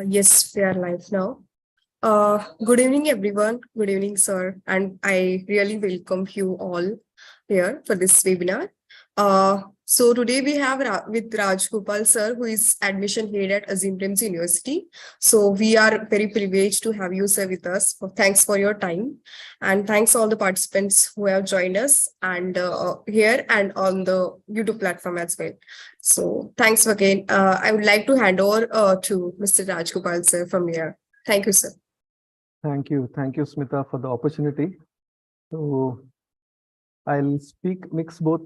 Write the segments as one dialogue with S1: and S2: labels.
S1: Yes, we are live now. Good evening, everyone. Good evening, sir. And I really welcome you all here for this webinar. So today we have with Raj Gopal, sir, who is admission head at Azim Premji University. So we are very privileged to have you, sir, with us. Thanks for your time. And thanks all the participants who have joined us and here and on the YouTube platform as well. So thanks again. I would like to hand over to Mr. Raj Gopal, sir, from here. Thank you, sir.
S2: Thank you, Smita, for the opportunity. So I'll mix both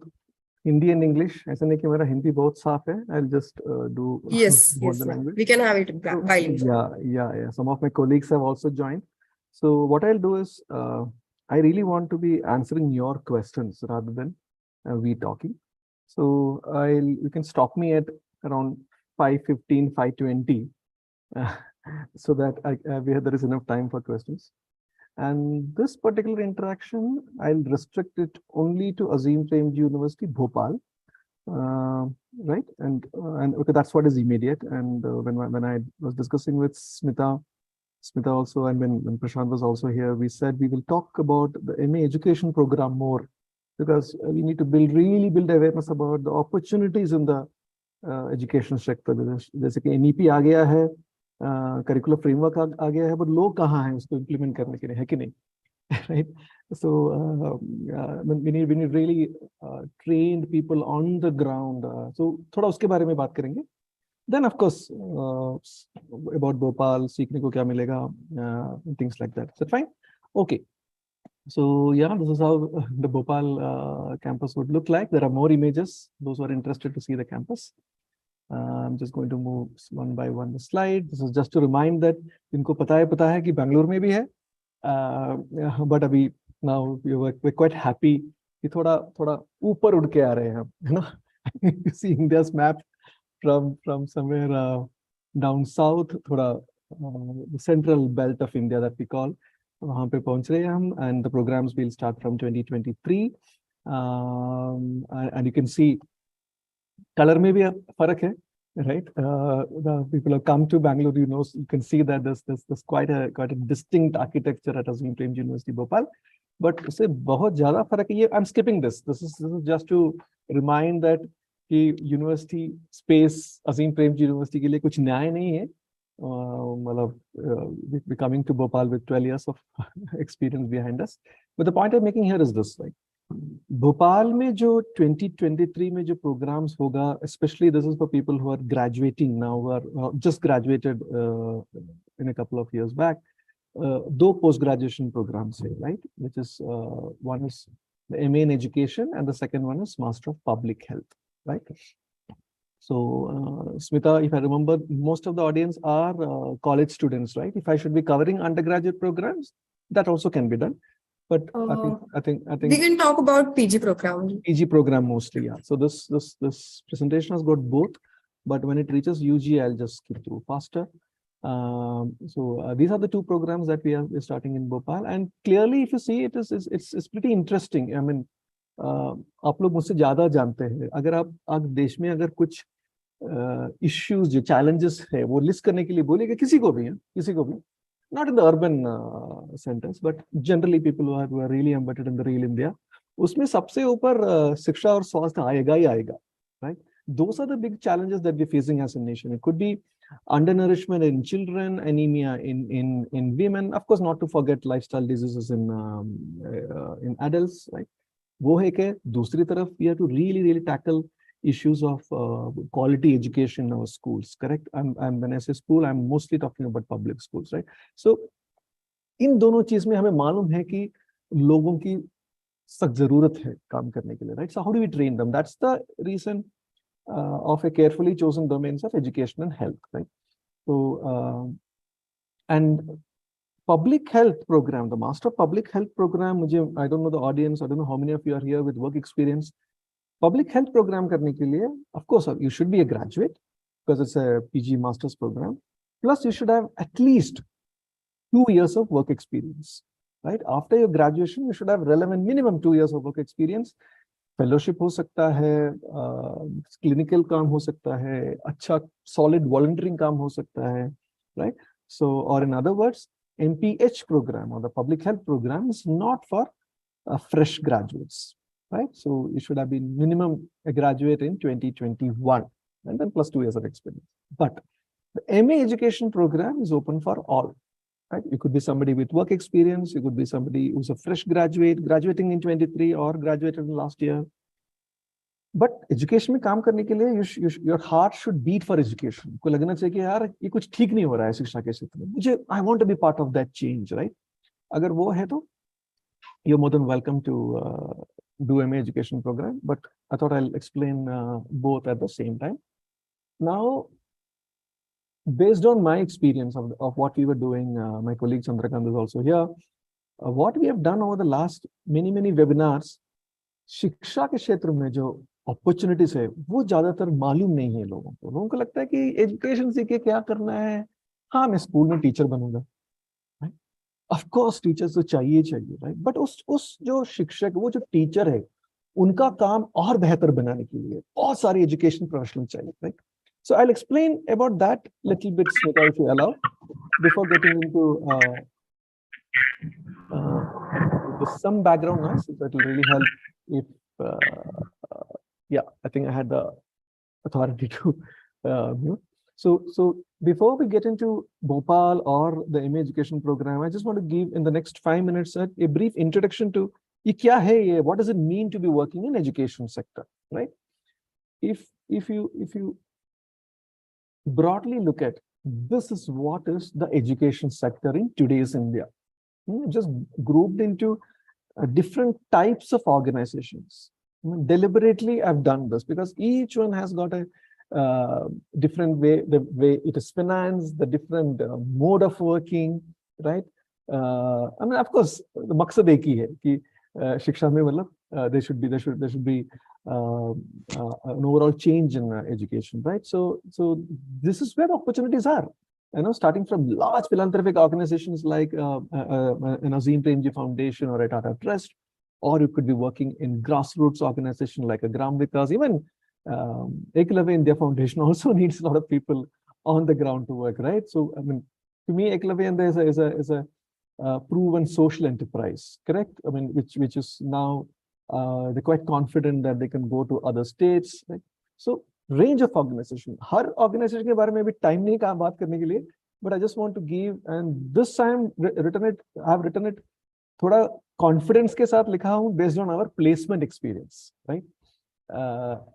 S2: Hindi and English. ऐसा नहीं कि मेरा हिंदी बहुत साफ है. I'll just do
S1: yes,
S2: both
S1: yes,
S2: the language.
S1: We can have it bilingual.
S2: Yeah. Some of my colleagues have also joined. So what I'll do is, I really want to be answering your questions rather than we talking. So you can stop me at around 5:15, 5:20. So that there is enough time for questions. And this particular interaction, I'll restrict it only to Azim Premji University, Bhopal, right? And okay, that's what is immediate. And when I was discussing with Smita also, and when Prashant was also here, we said we will talk about the MA education program more, because we need to really build awareness about the opportunities in the education sector. जैसे कि NEP आ गया है, curricular framework आ गया है, but लोग कहाँ हैं उसको इम्प्लीमेंट करने के लिए, है कि नहीं? Right? So we need really trained people on the ground. So थोड़ा उसके बारे में बात करेंगे. Then of course about Bhopal, सीखने को क्या मिलेगा, things like that. Is that fine? Okay. So yeah, this is how the Bhopal campus would look like. There are more images, those who are interested to see the campus. I'm just going to move one by one the slide. This is just to remind that इनको पता है कि Bangalore में भी है, but अभी now we're quite happy कि थोड़ा ऊपर उड़ के आ रहे हैं हम, you know. You see India's map from somewhere down south, थोड़ा the central belt of India that we call, वहाँ पे पहुँच रहे हैं हम, and the programs will start from 2023, and you can see color में भी फर्क है, right? The people have come to Bangalore, you can see that there's quite a distinct architecture at Azim Premji University, Bhopal. But उससे बहुत ज़्यादा फर्क है. I'm skipping this. This is just to remind that कि university space Azim Premji University के लिए कुछ न्याय नहीं है. मतलब we're coming to Bhopal with 12 years of experience behind us. But the point I'm making here is this, right? Bhopal में जो 2023 में जो programs होगा, especially this is for people who are graduating now, who are just graduated in a couple of years back, दो post graduation programs है, right? Which is one is the MA in education and the second one is Master of Public Health, right? So Smita, if I remember, most of the audience are college students, right? If I should be covering undergraduate programs, that also can be done. But I think
S1: we can talk about PG program.
S2: PG program mostly, yeah. So this presentation has got both, but when it reaches UG, I'll just skip through faster. So these are the two programs that we're starting in Bhopal, and clearly, if you see, it's pretty interesting. I mean, आप लोग मुझसे ज़्यादा जानते हैं. अगर आप देश में अगर कुछ issues जो challenges है वो list करने के लिए बोलेगा किसी को भी, not in the urban centers, but generally people who are really embedded in the real India, उसमें सबसे ऊपर शिक्षा और स्वास्थ्य आएगा ही आएगा, right? Those are the big challenges that we're facing as a nation. It could be undernourishment in children, anemia in women, of course, not to forget lifestyle diseases in adults, right? वो है कि दूसरी तरफ we have to really tackle issues of quality education in our schools, correct? When I say school, I'm mostly talking about public schools, right? So इन दोनों चीज में हमें मालूम है कि लोगों की सख्त जरूरत है काम करने के लिए, right? So how do we train them? That's the reason of a carefully chosen domains of education and health, right? So and public health program, the Master of Public Health program, I don't know the audience, I don't know how many of you are here with work experience. Public health program करने के लिए, of course, you should be a graduate because it's a PG master's program. Plus, you should have at least 2 years of work experience, right? After your graduation, you should have relevant minimum 2 years of work experience. Fellowship हो सकता है, clinical काम हो सकता है, अच्छा solid volunteering काम हो सकता है, right? So, or in other words, MPH program or the public health program is not for fresh graduates, right? So you should have been minimum a graduate in 2021 and then plus 2 years of experience. But the MA education program is open for all, right? You could be somebody with work experience. You could be somebody who's a fresh graduate, graduating in 23 or graduated in last year. But education में काम करने के लिए your heart should beat for education. को लगना चाहिए कि यार ये कुछ ठीक नहीं हो रहा है शिक्षा के क्षेत्र में. मुझे I want to be part of that change, right? अगर वो है तो you're more than welcome to do MA education program. But I thought I'll explain both at the same time. Now, based on my experience of what we were doing, my colleague Chandrakant is also here. What we have done over the last many webinars, शिक्षा के क्षेत्र में जो opportunities है वो ज्यादातर मालूम नहीं है लोगों को लगता है कि एजुकेशन सीख के क्या करना है. हाँ, मैं स्कूल में टीचर बनूंगा, ऑफ कोर्स टीचर्स तो चाहिए, राइट? बट उस जो शिक्षक, वो जो टीचर है, उनका काम और बेहतर बनाने के लिए बहुत सारे एजुकेशन प्रोफेशनल चाहिए, right? So I'll explain about that little bit, Smita, if you allow, before getting into some background noise. That will really help if, yeah, I think I had the authority to mute. So before we get into Bhopal or the MA education program, I just want to give in the next 5 minutes a brief introduction to ये क्या है ये, what does it mean to be working in education sector, right? If you broadly look at, this is what is the education sector in today's India. Just grouped into different types of organizations. Deliberately, I've done this because each one has got a different way, the way it is financed, the different mode of working, right? I mean, of course, the maqsad ek hi hai ki shiksha mein matlab there should be an overall change in education, right? So this is where the opportunities are. Starting from large philanthropic organizations like an Azim Premji Foundation or a Tata Trust, or you could be working in grassroots organization like a Gram Vikas. Even Eklavya India Foundation also needs a lot of people on the ground to work, right? So, I mean, to me, Eklavya India is a proven social enterprise, correct? I mean, which is now they're quite confident that they can go to other states, right? So, range of organization. Her organization के बारे में भी time नहीं कहाँ बात करने के लिए, but I just want to give, and this time I have written it थोड़ा confidence के साथ लिखा हूँ based on our placement experience, right?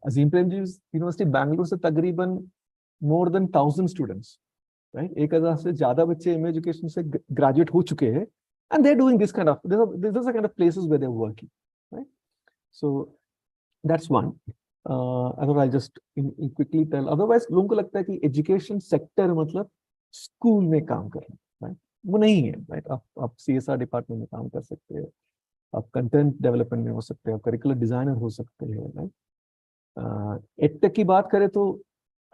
S2: Azim Premji University Bangalore से तकरीबन more than 1,000 students, right? 1,000 से ज़्यादा बच्चे MA education से graduate हो चुके हैं, and they're doing this kind of, these are the kind of places where they're working, right? So that's one. I thought I'll just quickly tell. Otherwise, लोगों को लगता है कि education sector मतलब school में काम करना, right? वो नहीं है, right? आप CSR department में काम कर सकते हैं, आप content development में हो सकते हैं, आप curricular designer हो सकते हैं, right? EdTech की बात करें तो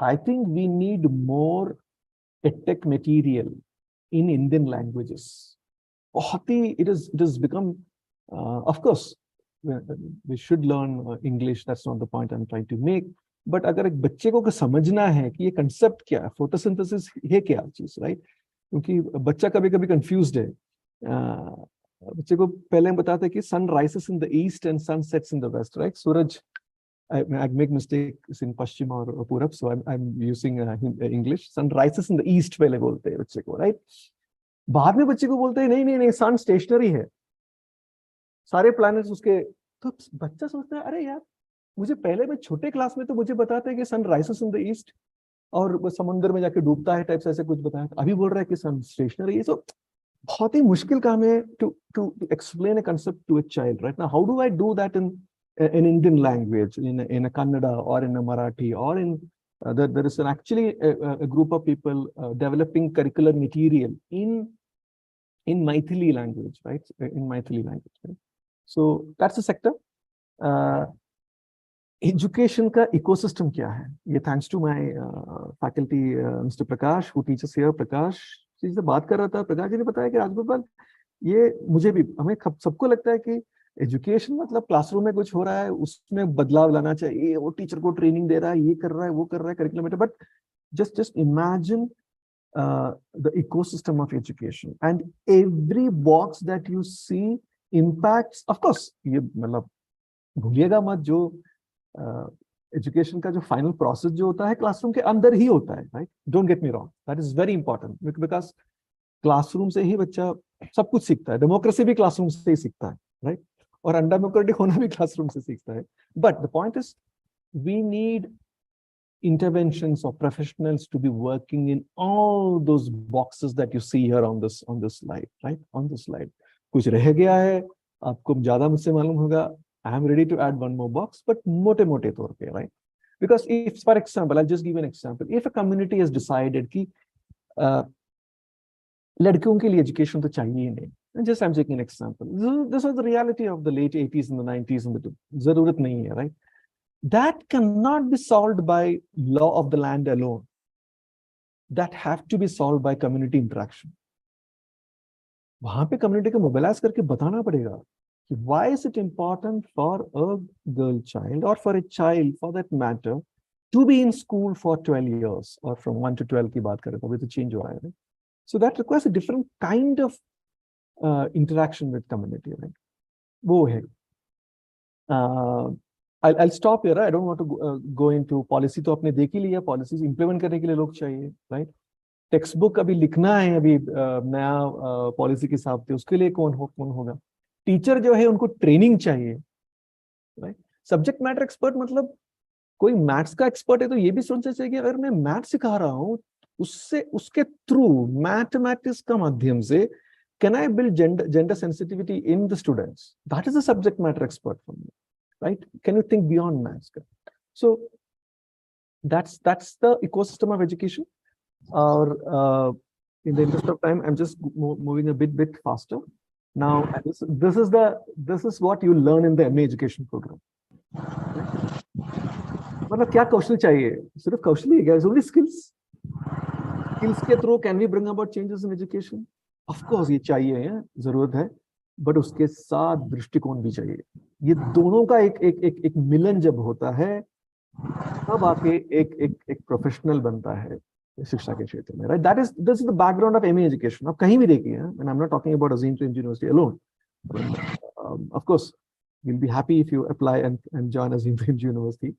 S2: I think we need more EdTech material in Indian languages. बहुत ही it has become, of course, we should learn English. That's not the point I'm trying to make. But अगर एक बच्चे को समझना है कि ये concept क्या है, photosynthesis है क्या चीज, right? क्योंकि बच्चा कभी-कभी confused है. बच्चे को पहले हम बताते हैं कि sun rises in the east and sun sets in the west, right? Suraj, I make mistakes in Pashchim or Purab, so I'm using English. Sun rises in the east पहले बोलते हैं बच्चे को, right? बाद में बच्चे को बोलते हैं नहीं sun stationary है, सारे प्लैनेट्स उसके, तो बच्चा सोचता है अरे यार मुझे पहले में छोटे क्लास में तो मुझे बताते हैं कि सन राइसेस इन द ईस्ट और वो समुद्र में जाके डूबता है टाइप से ऐसे कुछ बताया, अभी बोल रहा है कि सन स्टेशनरी है. तो बहुत ही मुश्किल काम है to explain a concept to a child, right? Now how do I do that in Indian language, in a Kannada और इन अ मराठी और इन there is actually a group of people developing curricular material in Maithili language, right? In Maithili language, right? So that's the sector. Education का ecosystem क्या है? ये thanks to my faculty, Mr. Prakash, who teaches here. Prakash जी से बात कर रहा था. प्रकाश जी ने बताया कि राजगोपाल, ये मुझे भी, हमें सबको लगता है कि एजुकेशन मतलब क्लासरूम में कुछ हो रहा है, उसमें बदलाव लाना चाहिए, वो टीचर को ट्रेनिंग दे रहा है, ये कर रहा है, वो कर रहा है, curriculum. But just imagine the ecosystem of education, and every box that you see impacts, of course, ये मतलब भूलिएगा मत, जो एजुकेशन का जो फाइनल प्रोसेस जो होता है क्लासरूम के अंदर ही होता है, right? Don't get me wrong, that is very important, because classroom से ही बच्चा सब कुछ सीखता है। डेमोक्रेसी भी क्लासरूम से ही सीखता है, राइट? और अनडेमोक्रेटिक होना भी क्लासरूम से सीखता है। But the point is, we need interventions of professionals to be working in all those boxes that you see here on this slide, right? On this slide, कुछ रह गया है, आपको ज्यादा मुझसे मालूम होगा। I am ready to add one more box, but मोटे तौर पे, right? Because if, for example, I'll just give you an example. If a community has decided कि लड़कियों के लिए एजुकेशन तो चाहिए ही नहीं, and just I'm taking an example. This was the reality of the late 80s and the 90s, and the जरूरत नहीं है, right? That cannot be solved by law of the land alone. That have to be solved by community interaction. वहां पे community को mobilize करके बताना पड़ेगा कि why is it important for a girl child, or for a child for that matter, to be in school for 12 years, or from 1 to 12 की बात करें तो अभी तो change हो रहा है, so that requires a different kind of interaction with community, right? वो है I'll stop here. I don't want to go into policy. तो आपने देख ही लिया, policies implement करने के लिए लोग चाहिए, right? टेक्स्ट बुक अभी लिखना है, अभी नया पॉलिसी के हिसाब से, उसके लिए कौन होगा? टीचर जो है उनको ट्रेनिंग चाहिए, राइट? सब्जेक्ट मैटर एक्सपर्ट मतलब कोई मैथ्स का एक्सपर्ट है तो ये भी सोचना चाहिए कि अगर मैं मैथ सिखा रहा हूँ, उससे उसके थ्रू मैथमेटिक्स का माध्यम से can I build gender sensitivity in the students? That is the subject matter expert for me, right? Can you think beyond maths? So that's the ecosystem of education. Or in the interest of time, I'm just moving a bit faster. Now, this is what you learn in the MA education program. मतलब क्या कौशल चाहिए? सिर्फ कौशल ही क्या? Only skills. Skills के through can we bring about changes in education? Of course, ये चाहिए है, जरूरत है, बट उसके साथ दृष्टिकोण भी चाहिए। ये दोनों का एक मिलन जब होता है, तब आके एक प्रोफेशनल बनता है शिक्षा के क्षेत्र में, right? This is the background of MA education. आप कहीं भी देखिए, and I am not talking about Azim Premji University alone, of course you'll be happy if you apply and join Azim Premji University,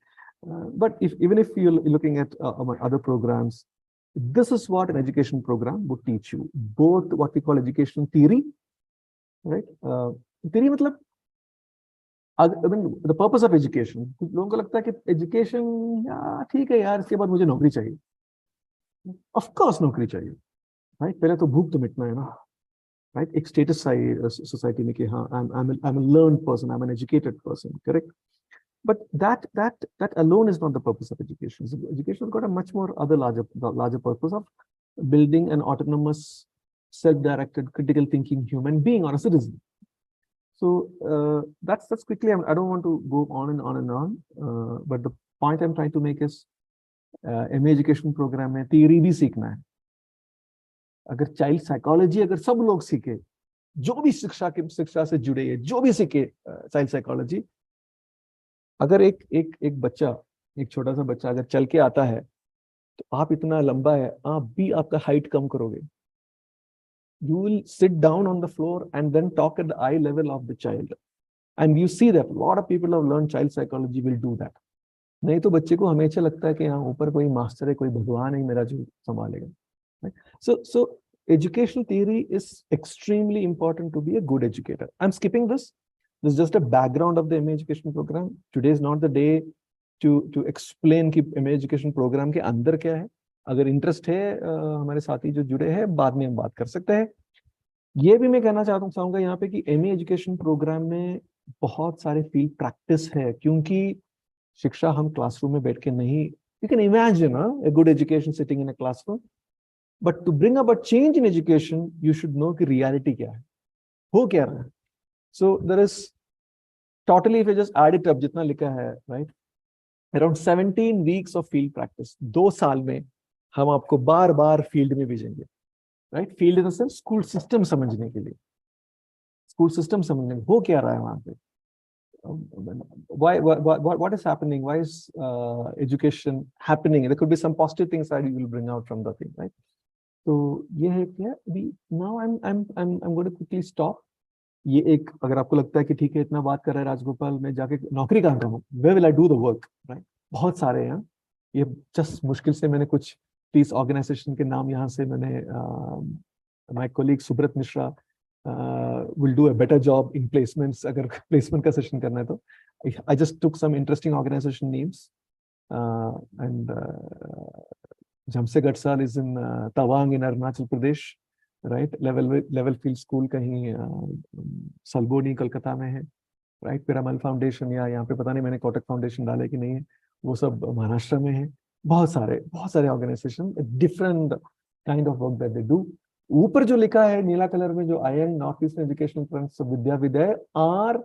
S2: but even if you're looking at other programs, this is what an education program would teach you, both what we call educational theory, right? Theory मतलब I mean the purpose of education. कुछ लोगों को लगता है कि education यार ठीक है यार, इसके बाद मुझे नौकरी चाहिए। Of course नौकरी चाहिए, right? पहले तो भूख तो मिटना है ना, right? एक status चाहिए society में कि हाँ I'm a learned person, I'm an educated person, correct? But that alone is not the purpose of education. So education has got a much more other larger purpose of building an autonomous, self-directed, critical thinking human being or a citizen. So that's quickly. I don't want to go on and on. But the point I'm trying to make is, MA education program में theory भी सीखना है। अगर child psychology अगर सब लोग सीखे, जो भी शिक्षा से जुड़े हैं, जो भी सीखे चाइल्ड साइकोलॉजी, अगर एक बच्चा, एक छोटा सा बच्चा अगर चल के आता है, तो आप इतना लंबा है, आप भी आपका हाइट कम करोगे। You will sit down on the floor and then talk at the eye level of the child, and you see that a lot of people who have learned child psychology will do that. नहीं तो बच्चे को हमेशा लगता है कि यहाँ ऊपर कोई मास्टर है, कोई भगवान है मेरा जो संभालेगा, right? So educational theory is extremely important to be a good educator. I'm skipping this. This is just a background of the MA education program. Today is not the day to explain कि MA education program के अंदर क्या है। अगर interest है, हमारे साथी जो जुड़े हैं, बाद में हम बात कर सकते हैं। ये भी मैं कहना चाहूंगा यहाँ पे कि MA एजुकेशन प्रोग्राम में बहुत सारे फील्ड प्रैक्टिस है, क्योंकि शिक्षा हम क्लासरूम में बैठ के नहीं, you can imagine a good education sitting in a classroom, but to bring about change in education, you should know कि reality क्या है, हो क्या रहा है। So there is totally, if you just add it up, जितना लिखा है, right, around 17 weeks of field practice। 2 साल में हम आपको बार बार फील्ड में भेजेंगे, right? Field in the sense school system समझने के लिए, स्कूल सिस्टम समझने में हो क्या रहा है वहां पे, what is happening, why is education happening, there could be some positive things that you will bring out from the thing, right? तो ये है क्या अभी now I'm going to quickly stop. ये एक अगर आपको लगता है कि ठीक है इतना बात कर रहा है राजगोपाल में जाके नौकरी कहाँ करूँ, where will I do the work, right? बहुत सारे हैं ये, जस्ट मुश्किल से मैंने कुछ 30 ऑर्गेनाइजेशन के नाम यहाँ से मैंने my colleague Subrata Mishra will do a better job in placements, अगर प्लेसमेंट का सेशन करना है तो I just took some interesting organisation names and Jamse Gatsal is in Tawang in Arunachal Pradesh, right? Level field school कहीं सलबोनी कलकत्ता में है, right? Piramal foundation या यहाँ पे पता नहीं मैंने कोटक फाउंडेशन डाले कि नहीं है, वो सब महाराष्ट्र में है. बहुत सारे organization, different kind of work that they do. ऊपर जो लिखा है नीला कलर में जो IN north east educational fronts Vidya विदय are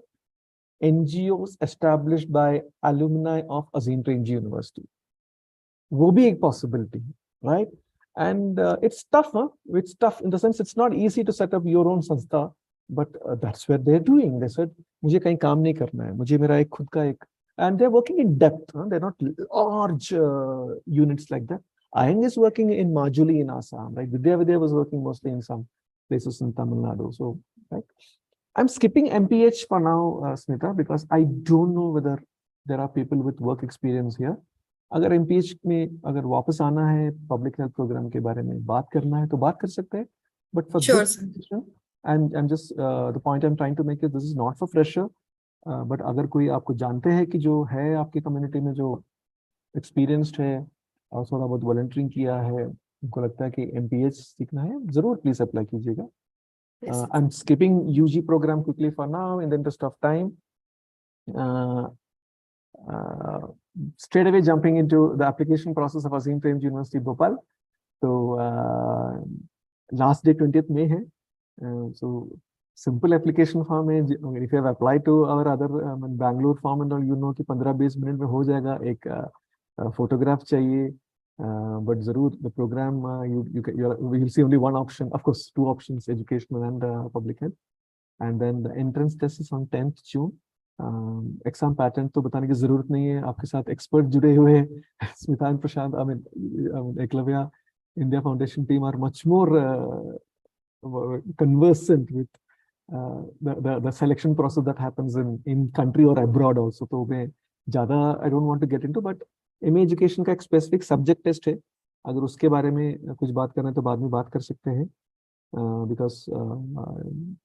S2: NGOs established by alumni of Azim Premji University. वो भी एक possibility है, right? And it's tough, huh? It's tough in the sense it's not easy to set up your own संस्था, but that's what they're doing. They said मुझे कहीं काम नहीं करना है, मुझे मेरा एक खुद का एक, and they're working in depth, huh? They're not large units like that. IN is working in Majuli in Assam, right? Vidya was working mostly in some places in Tamil Nadu. So, right? I'm skipping MPH for now, Smita, because I don't know whether there are people with work experience here. अगर MPH में अगर वापस आना है, public health programme के बारे में बात करना है तो बात कर सकते हैं. But for
S1: Sure,
S2: this
S1: sir.
S2: position, and I'm just the point I'm trying to make is this is not for fresher. But अगर कोई आपको जानते हैं कि जो है आपकी कम्युनिटी में जो एक्सपीरियंस्ड है और थोड़ा बहुत वॉलंटियरिंग किया है, उनको लगता है कि MPH सीखना है, जरूर प्लीज अप्लाई कीजिएगा.
S1: Yes.
S2: I'm skipping UG program quickly for now in the interest of time. Straight away jumping into the application process of Azim Premji University Bhopal. So last day 20th May hai. So simple application form hai. If you have applied to our other Bangalore form and all, you know कि 15-20 minute में हो जाएगा. एक photograph चाहिए. But zarur the program you'll see only one option, of course two options, educational and public health, and then the entrance test is on 10th June. Exam pattern तो बताने की जरूरत नहीं है, आपके साथ एक्सपर्ट जुड़े हुए हैं. Smita and Prashant, I mean Eklavya India Foundation team are much more conversant with the selection process that happens in country or abroad also. तो मैं ज़्यादा I don't want to get into, but MA education का एक specific subject test है, अगर उसके बारे में कुछ बात करना है तो बाद में बात कर सकते हैं. Because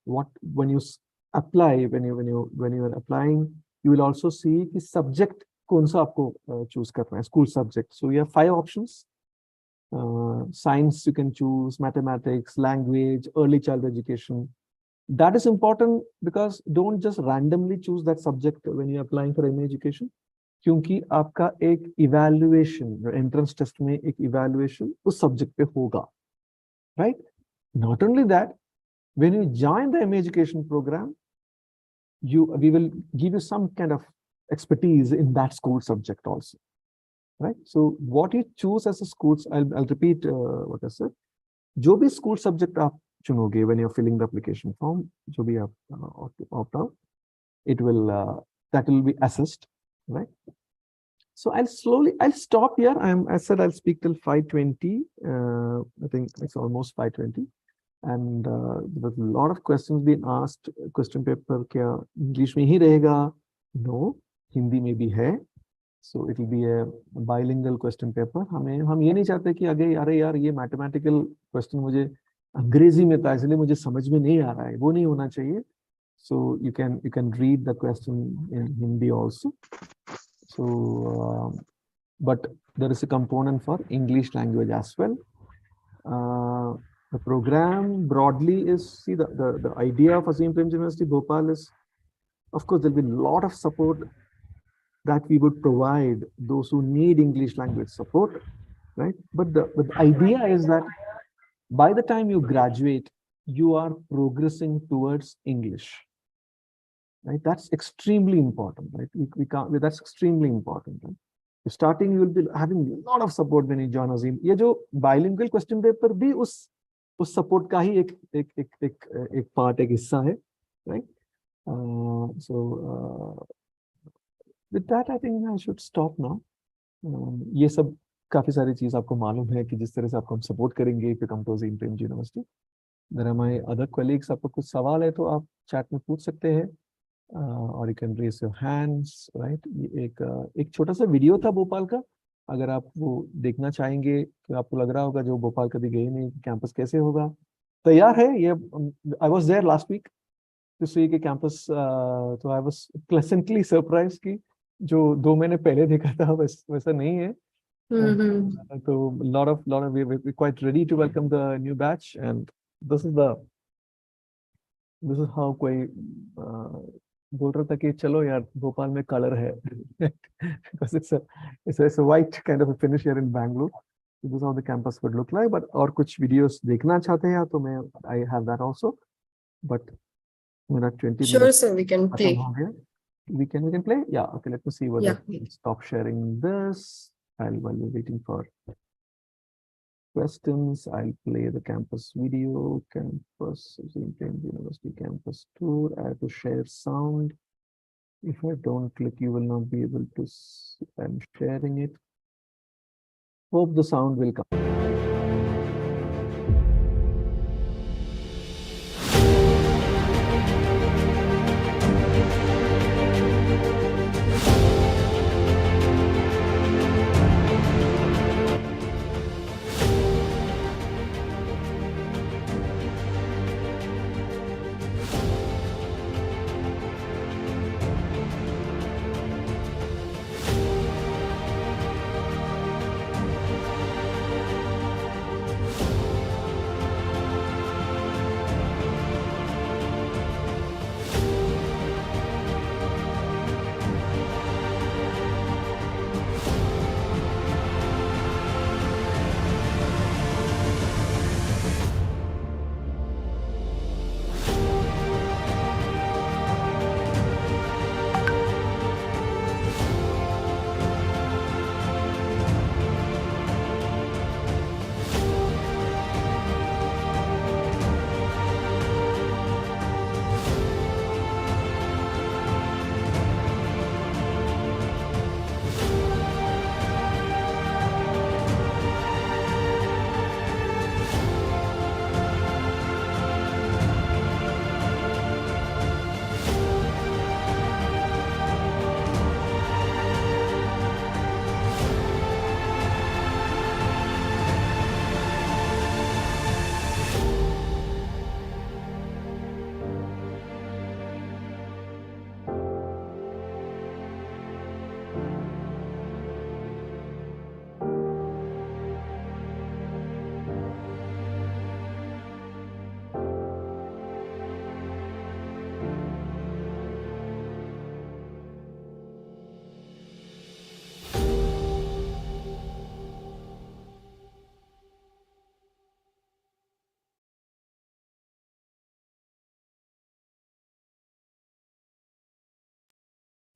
S2: what when you apply, when you are applying, you will also see कि सब्जेक्ट कौन सा आपको चूज करना है, school subject. So you have 5 options. Science you can choose, mathematics, language, early child education. That is important because don't just randomly choose that subject when you're applying for MA education. क्योंकि आपका एक evaluation, entrance test में एक evaluation उस subject पे होगा, right? Not only that, when you join the MA education program, we will give you some kind of expertise in that school subject also, right? So what you choose as a school, I'll repeat what I said. जो भी school subject आप चुनोगे when you're filling the application form, जो भी आप opt out, it will that will be assessed, right? So I'll stop here. I said I'll speak till 5:20. I think it's almost 5:20. And there was a lot of questions being asked. Question paper क्या English में ही रहेगा? No, Hindi में भी है. So it will be a bilingual question paper. हम ये नहीं चाहते कि अरे यार ये mathematical question मुझे अंग्रेजी में था इसलिए मुझे समझ में नहीं आ रहा है, वो नहीं होना चाहिए. So you can read the question in Hindi also. So but there is a component for English language as well. The program broadly is, see, the idea of Azim Premji University Bhopal is, of course, there'll be a lot of support that we would provide those who need English language support, right? But the idea is that by the time you graduate, you are progressing towards English, right? That's extremely important, right? We can't, that's extremely important, right? Starting, you will be having a lot of support when you join Azim. ये जो bilingual question paper भी उस support का ही एक part, एक हिस्सा है, right? So with that, I think I should stop now. ये सब काफी सारी चीज आपको मालूम है कि जिस तरह से आपको हम सपोर्ट करेंगे if you come to Azim Premji University. There are my other colleagues. आपको कुछ सवाल है तो आप चैट में पूछ सकते हैं, और you can raise your hands, right. ये एक छोटा सा वीडियो था भोपाल का, अगर आप वो देखना चाहेंगे तो आपको लग रहा होगा जो भोपाल कभी गए नहीं कैंपस कैसे होगा. तैयार है ये. I was there last week to see K campus, तो आई वाज प्लेजेंटली सरप्राइज कि जो 2 महीने पहले देखा था वैसा नहीं है.
S1: Mm-hmm.
S2: So lot of we're quite ready to welcome the new batch, and this is the this is how कोई बोल रहा था कि चलो यार भोपाल में कलर है because it's a white kind of a finish here in Bangalore. So this is how the campus would look like. But और कुछ videos देखना चाहते हैं तो मैं I have that also. But मेरा 20
S1: Sure,
S2: minutes
S1: sir, we can
S2: खत्म
S1: play.
S2: हो गया. We can play. Yeah. Okay. Let me see whether
S1: Yeah.
S2: stop sharing this while we're waiting for questions. I'll play the campus video. Campus Azim Premji University campus tour. I have to share sound. If I don't click, you will not be able to see. I'm sharing it. Hope the sound will come.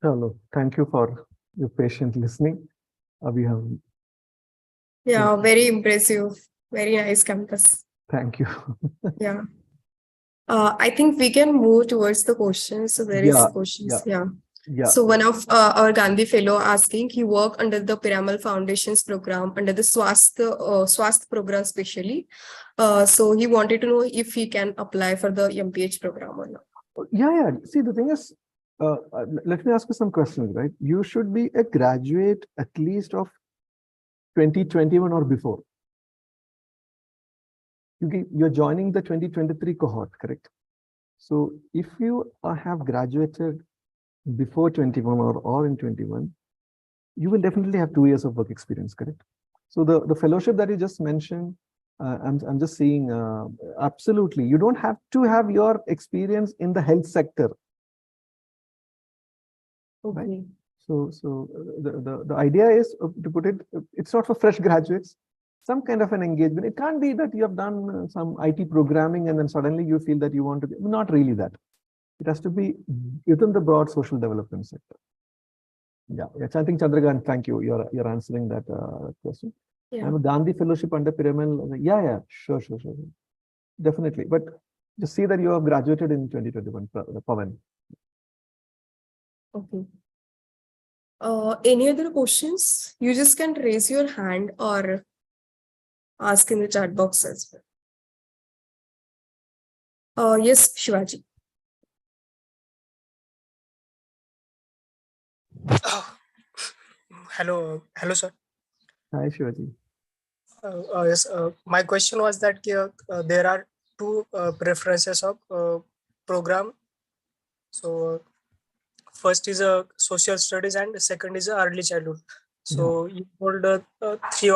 S2: Hello. Thank you for your patient listening. We have.
S1: Yeah, very impressive. Very nice campus.
S2: Thank you.
S1: Yeah. I think we can move towards the questions. So there is questions. Yeah. So one of our Gandhi fellow asking, he worked under the Piramal Foundation's program, under the Swasth program specially. So he wanted to know if he can apply for the MPH program or not.
S2: Yeah. See, the thing is, let me ask you some questions, right? You should be a graduate at least of 2021 or before. You're joining the 2023 cohort, correct? So if you have graduated before 21 or in 21, you will definitely have 2 years of work experience, correct? So the fellowship that you just mentioned, I'm just saying, absolutely, you don't have to have your experience in the health sector.
S1: Okay.
S2: Right? So the idea is to put it, it's not for fresh graduates, some kind of an engagement. It can't be that you have done some IT programming and then suddenly you feel that you want to be, not really that. It has to be within the broad social development sector. Yeah, I think Chandragan, thank you. You're answering that question.
S1: Yeah.
S2: I'm a Gandhi Fellowship under Piramal. Yeah, sure. Definitely. But just see that you have graduated in 2021, Pavan.
S1: Okay. Any other questions? You just can raise your hand or ask in the chat box as well. Yes, Shivaji.
S3: Hello, sir.
S2: Hi, Shivaji.
S3: Yes, my question was that there are two preferences of program. So first is social studies and the second is early childhood.
S2: Yeah.
S3: So you told three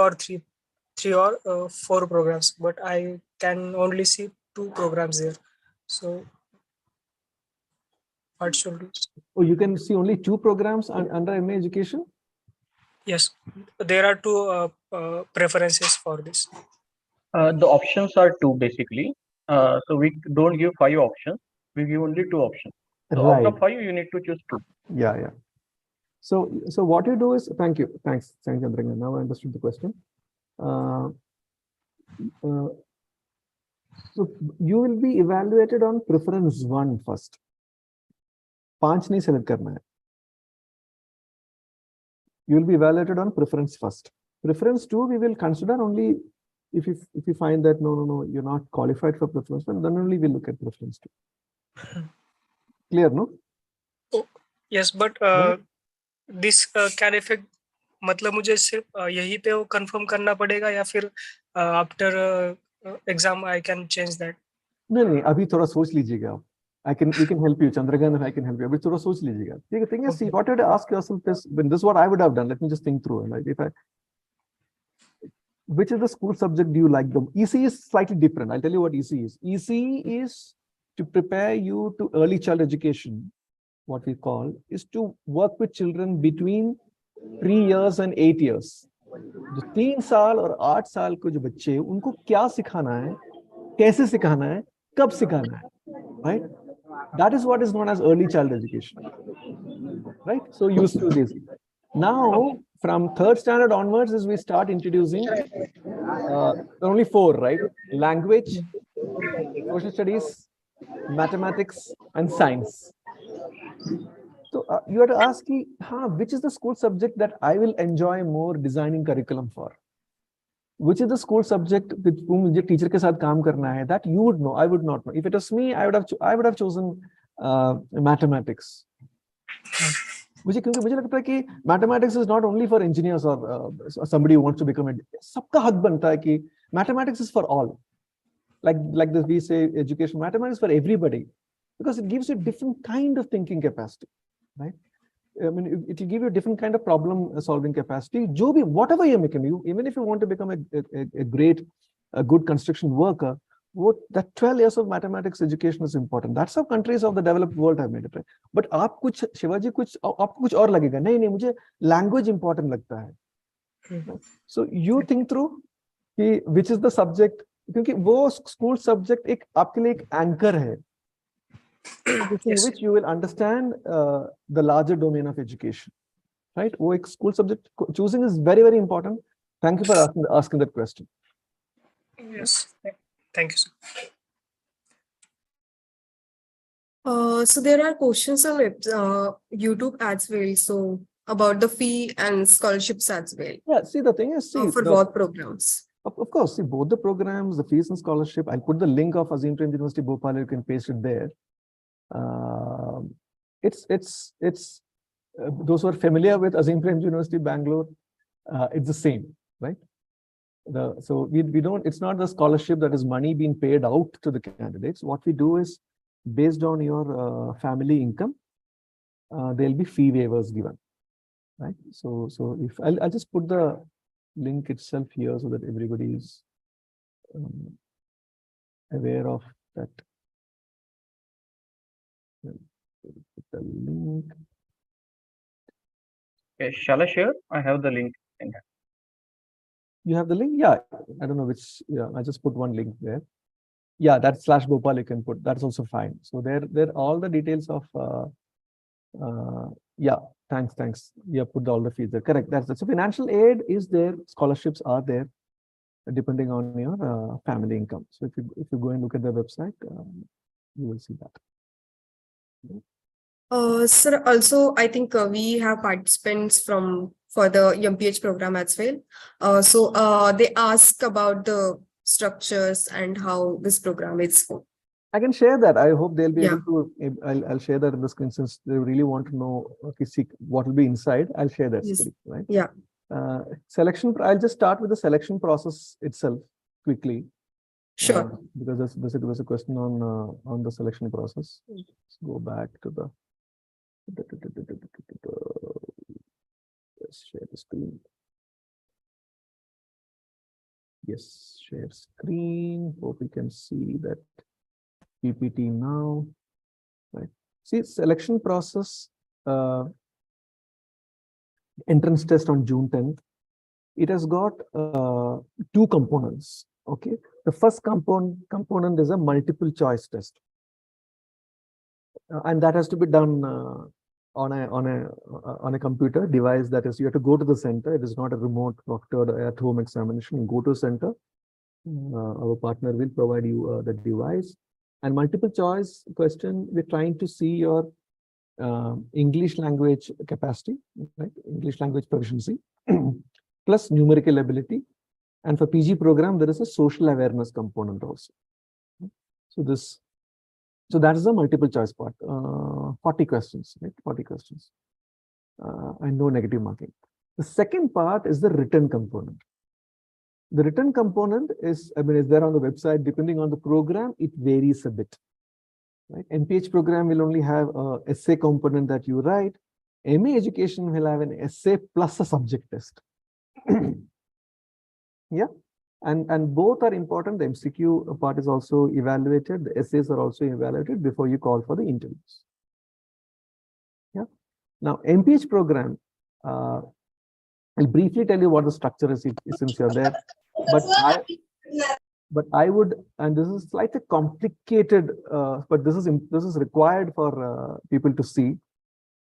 S3: or four programs, but I can only see two programs there. So what should we?
S2: Oh, you can see only two programs under MA Education?
S3: Yes, there are two preferences for this.
S4: The options are two basically. So we don't give 5 options. We give only 2 options. So out
S2: Right.
S4: of 5, you need to choose 2.
S2: Yeah. So what you do is, thank you. Thanks, Chandrangan. Now I understood the question. So you will be evaluated on preference 1 first. 5 नहीं select करना है. You will be evaluated on preference first. Preference 2, we will consider only if you find that no, you're not qualified for preference 1, then only we'll look at preference 2. Clear, no?
S3: Oh, yes, but this can affect, मतलब मुझे सिर्फ यही पे वो confirm करना पड़ेगा या फिर after exam I can change that?
S2: नहीं, अभी थोड़ा सोच लीजिएगा आप. We can help you, Chandragan, if I can help you. अभी थोड़ा सोच लीजिएगा. The thing is, see, what you have to ask yourself is, when this is what I would have done. Let me just think through. Like, which is the school subject do you like them? EC is slightly different. I'll tell you what EC is. EC is to prepare you to early child education. What we call is to work with children between 3 years and 8 years. जो 3 साल और 8 साल को जो बच्चे उनको क्या सिखाना है, कैसे सिखाना है, कब सिखाना है, right? That is what is known as early child education, right? So used to this. Now, from 3rd standard onwards, is we start introducing only 4, right? Language, social studies, mathematics, and science. So you have to ask, which is the school subject that I will enjoy more designing curriculum for? Which is the school subject with whom मुझे teacher के साथ काम करना है? That you would know, I would not know. If it was me, I would have chosen mathematics. क्योंकि मुझे लगता है कि mathematics is not only for engineers or somebody who wants to become a. सबका हक बनता है कि mathematics is for all. Like this, we say education, mathematics for everybody, because it gives you different kind of thinking capacity, right? I mean, it will give you a different kind of problem solving capacity. Whatever you make, even if you want to become a good construction worker, that 12 years of mathematics education is important. That's how countries of the developed world have made it. Right? But Shivaji, आपको कुछ और लगेगा. नहीं, मुझे language important लगता है. So you think through which is the subject, क्योंकि वो school subject आपके लिए एक anchor है. Yes. Which you will understand the larger domain of education, right? वो एक school subject choosing is very, very important. Thank you for asking that question.
S3: Yes, thank you, sir.
S1: So there are questions on YouTube as well. So about the fee and scholarships as well.
S2: Yeah, see, the thing is,
S1: for both programs.
S2: Of course, see, both the programs, the fees and scholarship, I'll put the link of Azim Premji University Bhopal, you can paste it there. It's those who are familiar with Azim Premji University Bangalore, it's the same, right? So we don't, it's not the scholarship that is money being paid out to the candidates. What we do is, based on your family income, there'll be fee waivers given, right? So if I'll just put the link itself here so that everybody is aware of that. Put the link.
S4: Okay, shall I share? I have the link in here.
S2: You have the link? Yeah, I don't know which. Yeah, I just put one link there. Yeah, that /Bhopal you can put. That's also fine. So there all the details of. Yeah, thanks. Yeah, put all the fees there. Correct. That's it. So financial aid is there. Scholarships are there, depending on your family income. So if you go and look at the website, you will see that.
S1: Sir, also, I think we have participants for the MPH program as well. They ask about the structures and how this program is for.
S2: I can share that. I hope they'll be
S1: Yeah.
S2: able to. I'll share that in the screen since they really want to know. Okay, see what will be inside. I'll share that
S1: Yes.
S2: screen, right?
S1: Yeah.
S2: Selection. I'll just start with the selection process itself quickly.
S1: Sure.
S2: Because there's a question on the selection process. Let's go back to the. Let's share the screen. Yes, share screen. Hope we can see that PPT now. Right. See, selection process. Entrance test on June 10th. It has got two components. Okay, the first component is a multiple choice test, and that has to be done on a computer device. That is, you have to go to the center. It is not a remote proctored at home examination. You go to a center. Our partner will provide you the device. And multiple choice question, we're trying to see your English language capacity, right? English language proficiency, plus numerical ability. And for PG program, there is a social awareness component also. So that is the multiple choice part. 40 questions, right? 40 questions. And no negative marking. The second part is the written component. The written component is, is there on the website. Depending on the program, it varies a bit. Right? MPH program will only have an essay component that you write. MA education will have an essay plus a subject test. Yeah, and both are important. The MCQ part is also evaluated. The essays are also evaluated before you call for the interviews. Yeah. Now, MPH program, I'll briefly tell you what the structure is since you're there. But I would, and this is slightly complicated, but this is required for people to see.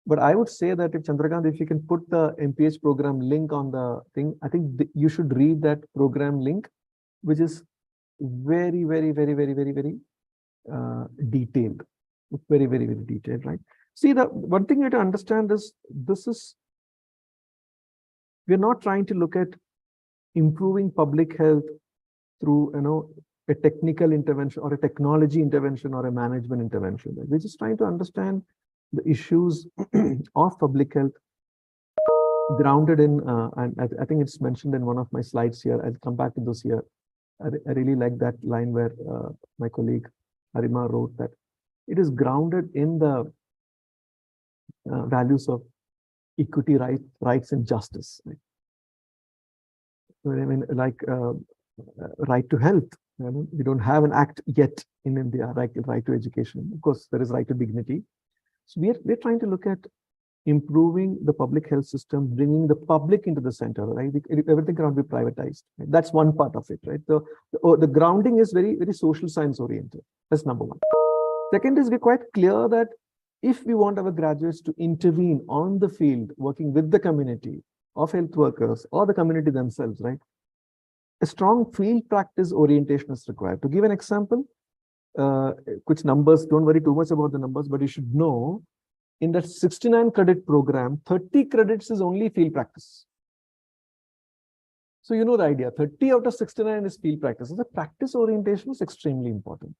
S2: But I would say that if Chandrakant, if you can put the MPH program link on the thing, I think you should read that program link, which is very, very, very, very, very, very detailed. Very, very, very detailed, right? See, the one thing you have to understand is we're not trying to look at improving public health through, a technical intervention or a technology intervention or a management intervention. We're just trying to understand the issues of public health grounded in, and I think it's mentioned in one of my slides here. I'll come back to this here. I really like that line where my colleague Harima wrote that it is grounded in the values of equity, rights, and justice. Right? I mean, like right to health. We don't have an act yet in India, right to education. Of course, there is right to dignity. So we're trying to look at improving the public health system, bringing the public into the center, right? Everything cannot be privatized. Right? That's one part of it, right? The grounding is very, very social science oriented. That's number one. Second is we're quite clear that if we want our graduates to intervene on the field, working with the community of health workers or the community themselves, right? A strong field practice orientation is required. To give an example, which numbers, don't worry too much about the numbers, but you should know in that 69 credit program, 30 credits is only field practice. So you know the idea, 30 out of 69 is field practice. So the practice orientation is extremely important.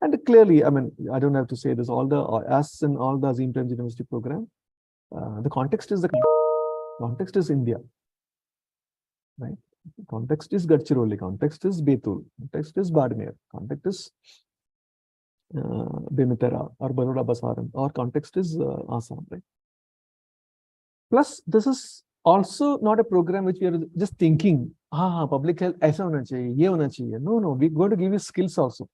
S2: And clearly, I mean, I don't have to say this, as in all the Azim Premji University program, the context is India, right? Context is Gadchiroli, context is Betul, context is Badmer, context is Bemitera or Baroda Basaran, or context is Assam, right? Plus, this is also not a program which we are just thinking, public health, aisa hona chahiye, ye hona chahiye. No, we're going to give you skills also.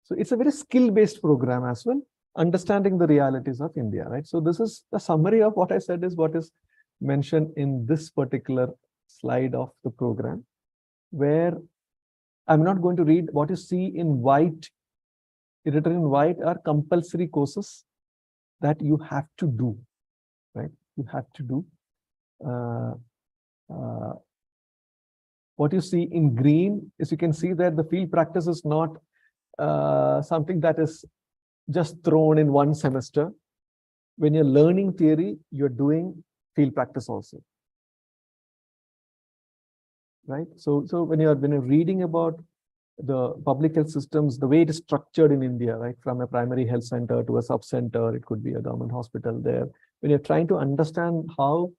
S2: So it's a very skill-based program as well, understanding the realities of India, right? So this is the summary of what I said is what is mentioned in this particular slide of the program, where I'm not going to read what you see in white. Written in white are compulsory courses that you have to do, right? You have to do. What you see in green is you can see that the field practice is not something that is just thrown in one semester. when you're learning theory, you're doing field practice also. Right? So when you're reading about the public health systems, the way it is structured in India, right, from a primary health center to a sub-center, it could be a government hospital there. When you're trying to understand how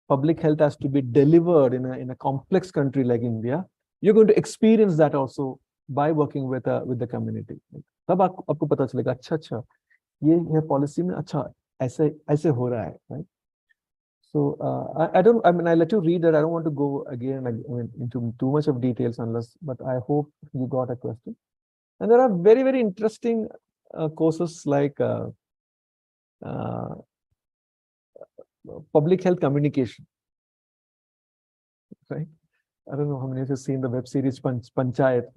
S2: public health has to be delivered in a complex country like India, you're going to experience that also by working with the community. तब आपको पता चलेगा अच्छा ये policy में अच्छा ऐसे हो रहा है, right? So I mean, I'll let you read that. I don't want to go again into too much of details but I hope you got a question. And there are very, very interesting courses like public health communication, right? I don't know how many of you have seen the web series Panchayat.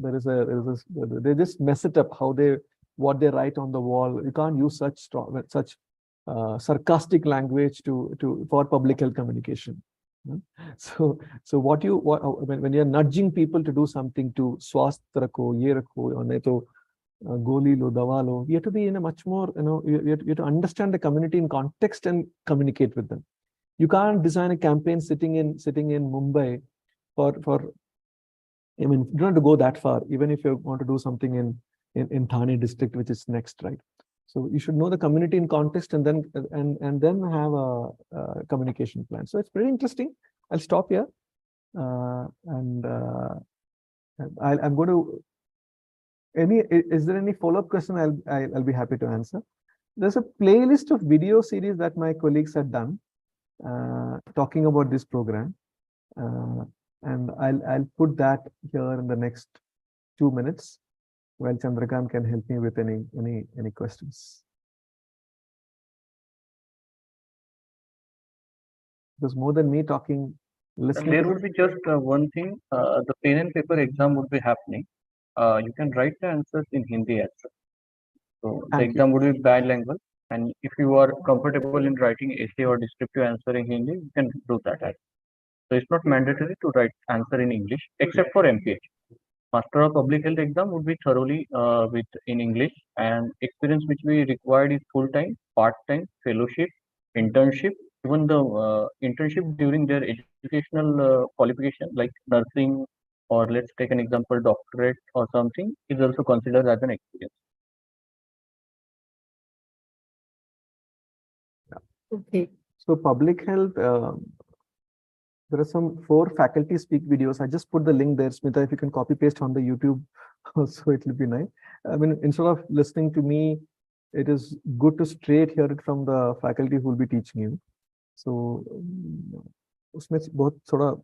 S2: They just mess it up what they write on the wall. You can't use such sarcastic language for public health communication. So when you're nudging people to do something, to swasth rakho, ye rakho, or nahi to goli lo, dawa lo, you have to be in a much more, you have to understand the community in context and communicate with them. You can't design a campaign sitting in Mumbai for I mean, you don't have to go that far, even if you want to do something in Thane district, which is next, right? So you should know the community in context and then have a communication plan. So it's pretty interesting. I'll stop here, I'm going to. Is there any follow-up question? I'll be happy to answer. There's a playlist of video series that my colleagues had done talking about this program, and I'll put that here in the next 2 minutes. Well, Chandrakant can help me with any questions. Because more than me talking, listening.
S4: There would be just one thing. The pen and paper exam would be happening. You can write the answers in Hindi as well. So the exam would be bilingual, and if you are comfortable in writing essay or descriptive answer in Hindi, you can do that. So it's not mandatory to write answer in English, except for MPH. Master of Public Health exam would be thoroughly in English, and experience which we required is full-time, part-time, fellowship, internship, even the internship during their educational qualification like nursing, or let's take an example, doctorate or something, is also considered as an experience.
S1: Okay.
S2: So public health, there are some 4 faculty speak videos. I just put the link there, Smita, if you can copy paste on the YouTube, so it will be nice. I mean, instead of listening to me, it is good to straight hear it from the faculty who will be teaching you. So उसमें बहुत थोड़ा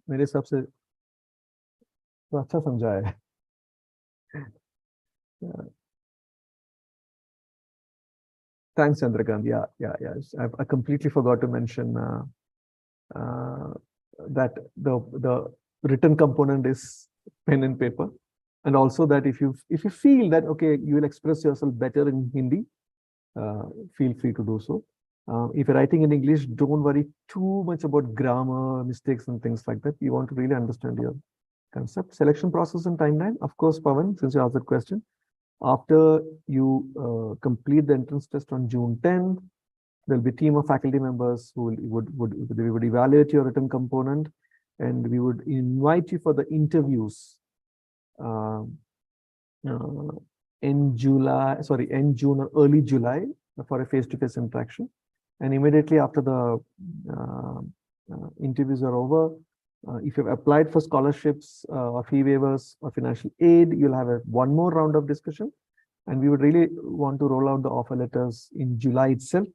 S2: मेरे हिसाब से अच्छा समझाया है. Thanks, Chandrakant. Yeah. I completely forgot to mention that the written component is pen and paper, and also that if you feel that okay, you will express yourself better in Hindi, feel free to do so. If you're writing in English, don't worry too much about grammar mistakes and things like that. You want to really understand your concept. Selection process and timeline. Of course, Pawan, since you asked that question, after you complete the entrance test on June 10th, there'll be a team of faculty members who would evaluate your written component, and we would invite you for the interviews in June or early July for a face-to-face interaction. And immediately after the interviews are over, if you've applied for scholarships or fee waivers or financial aid, you'll have one more round of discussion. And we would really want to roll out the offer letters in July itself,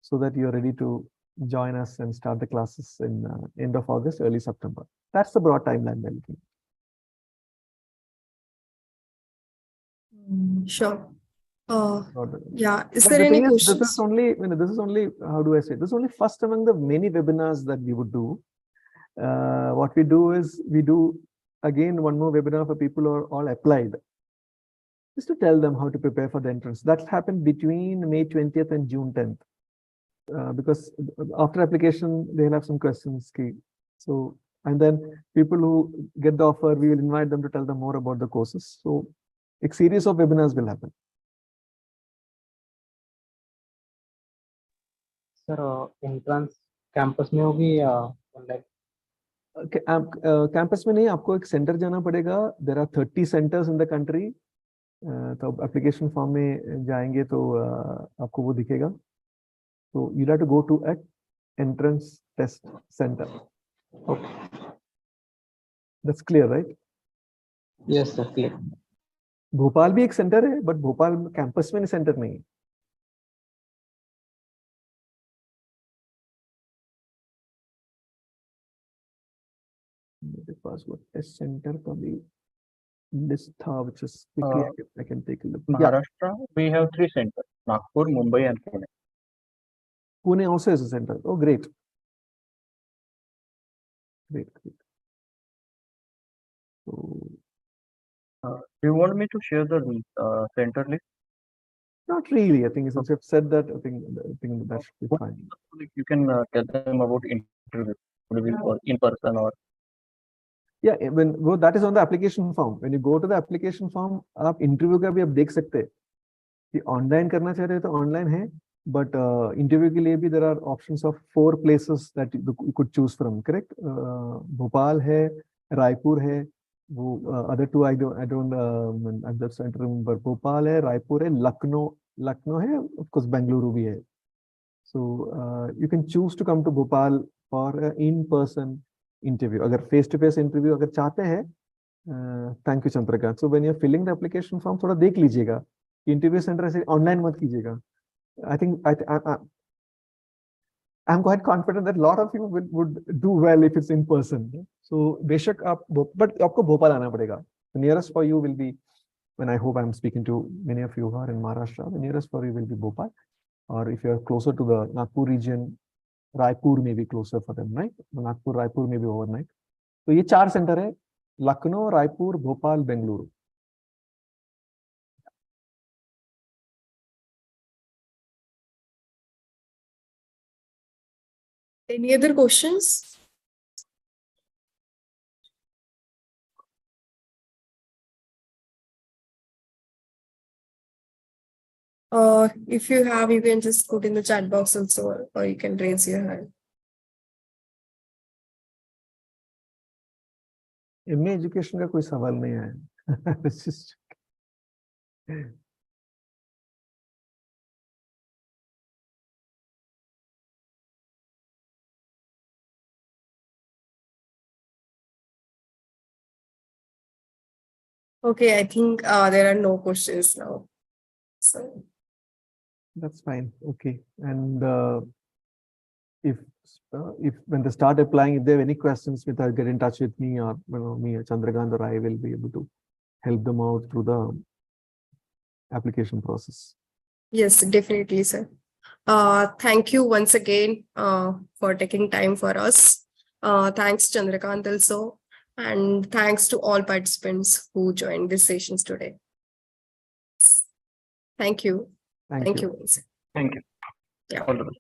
S2: so that you're ready to join us and start the classes in end of August, early September. That's the broad timeline we're looking at.
S1: Sure. Yeah. Is
S2: But
S1: there
S2: the
S1: any
S2: thing is,
S1: questions?
S2: this is only, how do I say, this is only first among the many webinars that we would do. What we do is, we do again one more webinar for people who are all applied, just to tell them how to prepare for the entrance. That happened between May 20th and June 10th. Because after application, they'll have some questions. So, and then people who get the offer, we will invite them to tell them more about the courses. So a series of webinars will happen.
S5: Sir entrance campus में होगी या online?
S2: Campus में नहीं, आपको एक centre जाना पड़ेगा. There are 30 centres in the country. तो एप्लीकेशन फॉर्म में जाएंगे तो आपको वो दिखेगा. तो you have to go to at entrance test centre. Okay, that's clear right?
S5: Yes sir, clear.
S2: Bhopal भी एक सेंटर है, बट भोपाल कैंपस में सेंटर नहीं है. मेरे पास वो टेस्ट सेंटर का भी लिस्ट था, which is quickly I can take a look. Yeah,
S4: Maharashtra, we have 3 centers: Nagpur, Mumbai, and Pune.
S2: Pune also is a center. Oh, great. Great. So,
S4: Do you want me to share the center list?
S2: not really. I think since you've said that, I think that should be fine.
S4: Like you can tell them about interview, or in person, or
S2: Yeah, when go that is on the application form. When you go to the application form, आप interview का भी आप देख सकते हैं कि online करना चाह रहे हैं तो online है, but interview के लिए भी there are options of 4 places that you could choose from. Correct? Bhopal है, रायपुर है, वो other 2 I just remember. Bhopal है, रायपुर है, लखनऊ है, of course बेंगलुरु भी है. So you can choose to come to Bhopal for an in-person interview. अगर face-to-face interview अगर चाहते हैं, thank you Chandrakant. So when you're filling the application form, थोड़ा देख लीजिएगा. Interview center ऐसे online मत कीजिएगा. I think I'm quite confident that a lot of you would do well if it's in person. So बेशक आप but आपको भोपाल आना पड़ेगा. The nearest for you will be, when I hope I'm speaking to many of you who are in Maharashtra, the nearest for you will be Bhopal. Or if you're closer to the Nagpur region, Raipur may be closer for them, right? Nagpur, Raipur may be overnight. So ये 4 centre है: Lucknow, Raipur, Bhopal, Bengaluru.
S1: Any other questions? If you have, you can just put in the chat box also, or you can raise your hand.
S2: MA education का कोई सवाल नहीं आया. It's just
S1: Okay, I think there are no questions now. So
S2: that's fine. Okay. And if when they start applying, if they have any questions, get in touch with me, or me, Chandrakant, or I will be able to help them out through the application process.
S1: yes, definitely, sir. Thank you once again for taking time for us. Thanks, Chandrakant, also. And thanks to all participants who joined these sessions today. Thank you.
S2: Thank you.
S1: Once again.
S4: thank you.
S1: Yeah.
S4: All the best.